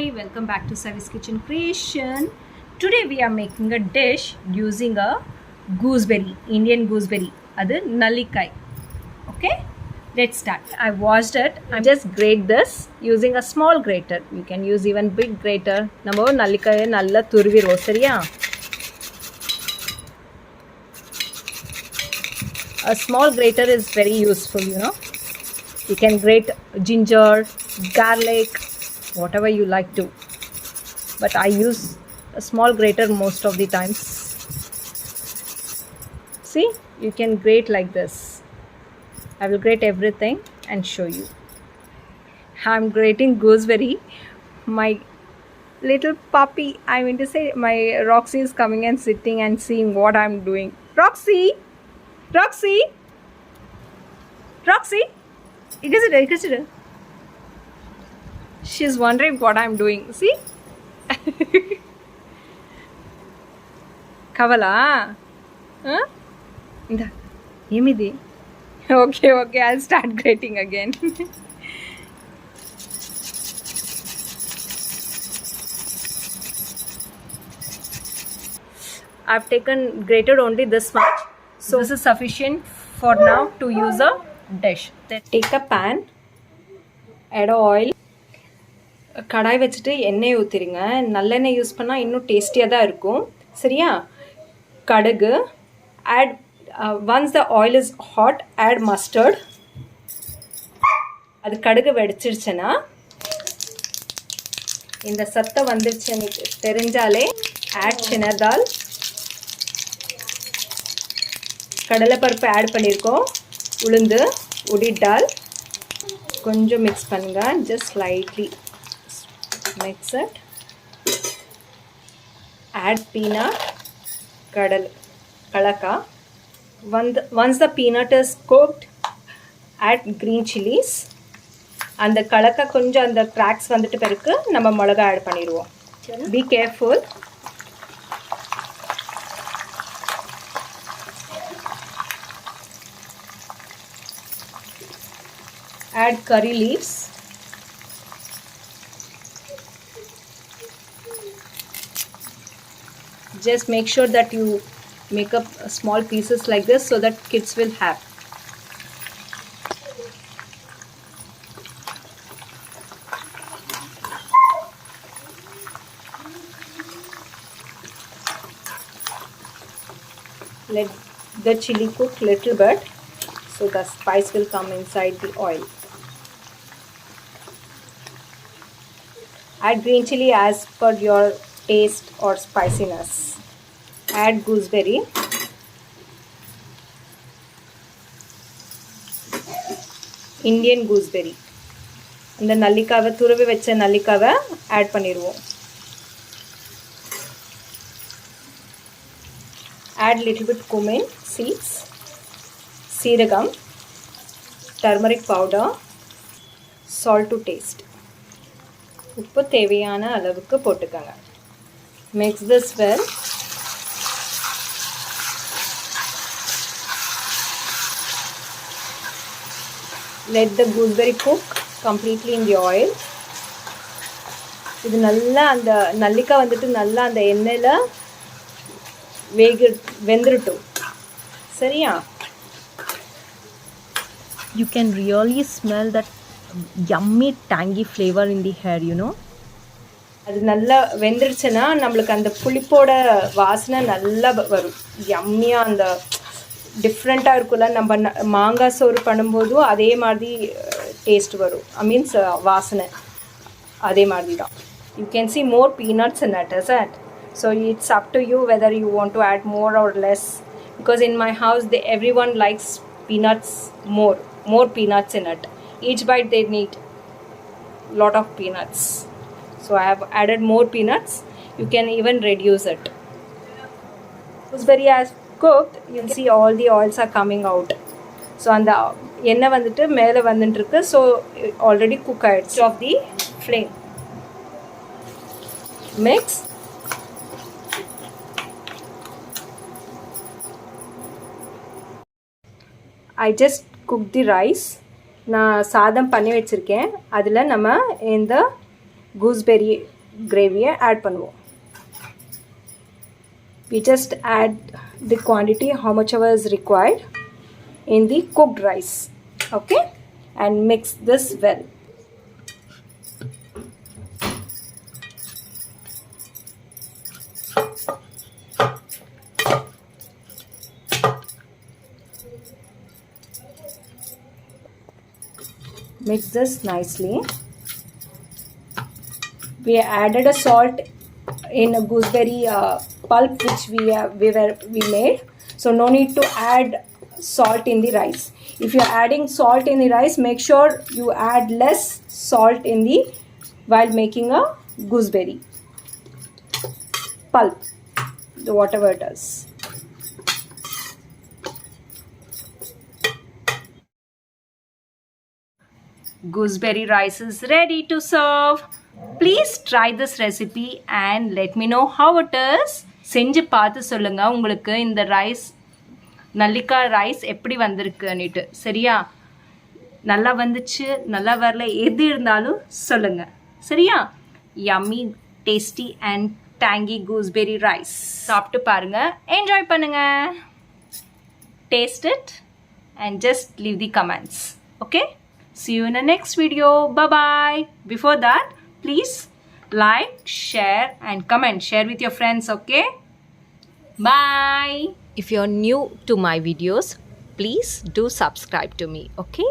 Hi, welcome back to Savi's Kitchen Creation. Today we are making a dish using a gooseberry, Indian gooseberry. That is nallikai. Okay, let's start. I washed it. I just grate this using a small grater. You can use even big grater. Nammo nallikai nalla turviro seriya. A small grater is very useful, you know. You can grate ginger, garlic, whatever you like to, but I use a small grater most of the times. See, you can grate like this. I will grate everything and show you. I'm grating gooseberry. My little puppy, I mean to say, my Roxy is coming and sitting and seeing what I'm doing. Roxy, Roxy, Roxy, it. She's wondering what I'm doing. See? Kavala? Huh? Yemidi. Okay, I'll start grating again. I've grated only this much. So this is sufficient for now to use a dish. Then take a pan, add oil. கடாய் வச்சுட்டு எண்ணெய் ஊற்றிடுங்க. நல்லெண்ணெய் use பண்ணால் இன்னும் டேஸ்டியாக தான் இருக்கும். சரியா? கடுகு add. Once the oil is hot, add mustard. அது கடுகு வெடிச்சிருச்சுன்னா இந்த சத்தம் வந்துருச்சுன்னு தெரிஞ்சாலே ஆட் சின்னதால் கடலைப்பருப்பு ஆட் பண்ணியிருக்கோம். உளுந்து, உடிட் டால் கொஞ்சம் மிக்ஸ் பண்ணுங்கள். Just lightly mix it. Add peanut, kalaka. Once the peanut is cooked, add green chilies. And the kalaka konja and the cracks vandittu perukku nama molaga add paniruvom. Be careful. Add curry leaves. Just make sure that you make up small pieces like this so that kids will have. Let the chili cook little bit so the spice will come inside the oil. Add green chili as per your taste or spiciness. Add gooseberry. Indian gooseberry. இந்த நல்லிக்காவை துருவி வச்ச நல்லிக்காவை add பண்ணிடுவோம். Add little bit cumin seeds, சீரகம், turmeric powder, salt to taste. உப்பு தேவையான அளவுக்கு போட்டுக்கங்க. Mix this well. Let the gooseberry cook completely in the oil. இது நல்லா அந்த நல்லிக்காய் வந்துட்டு நல்லா அந்த எண்ணெயில் வெந்துருட்டும். சரியா? You can really smell that yummy tangy flavor in the hair, you know. அது நல்லா வெந்துருச்சுன்னா நம்மளுக்கு அந்த புளிப்போட வாசனை நல்லா வரும். யம்மியாக அந்த டிஃப்ரெண்ட்டாக இருக்கும்ல. நம்ம மாங்காய் சோறு பண்ணும்போதும் அதே மாதிரி டேஸ்ட் வரும். மீன்ஸ் வாசனை அதே மாதிரி தான். You can see more peanuts in it, is it? So it's up to you whether you want to add more or less. Because in my house everyone likes peanuts more peanuts in it. Each bite they need lot of peanuts. So I have added more peanuts. You can even reduce it. Gooseberry as cooked, you can see all the oils are coming out. So and the எண்ணெய் வந்துட்டு மேலே வந்துட்டு இருக்கு. So already cook it off the flame. Mix. I just cooked the rice. நான் சாதம் பண்ணி வச்சிருக்கேன். அதில் நம்ம இந்த gooseberry கிரேவியை ஆட் பண்ணுவோம். We just add the quantity how much ever is required in the cooked rice, okay, and mix this well. Mix this nicely. We added a salt in a gooseberry pulp which we made, so no need to add salt in the rice. If you are adding salt in the rice, make sure you add less salt in the while making a gooseberry pulp, whatever it is. Gooseberry rice is ready to serve. Please try this recipe and let me know how it is. செஞ்சு பார்த்து சொல்லுங்க உங்களுக்கு இந்த rice நல்லிக்காய் rice எப்படி வந்திருக்குன்னுட்டு. சரியா? நல்லா வந்துச்சு, நல்லா வரல, எது இருந்தாலும் சொல்லுங்க. சரியா? yummy tasty and tangy gooseberry rice சாப்பிட்டு பாருங்க, என்ஜாய் பண்ணுங்க. Taste it and just leave the comments. Okay? See you in the next video. Bye bye. Before that, please like, share and comment. Share with your friends, okay? Bye. If you're new to my videos, please do subscribe to me, okay?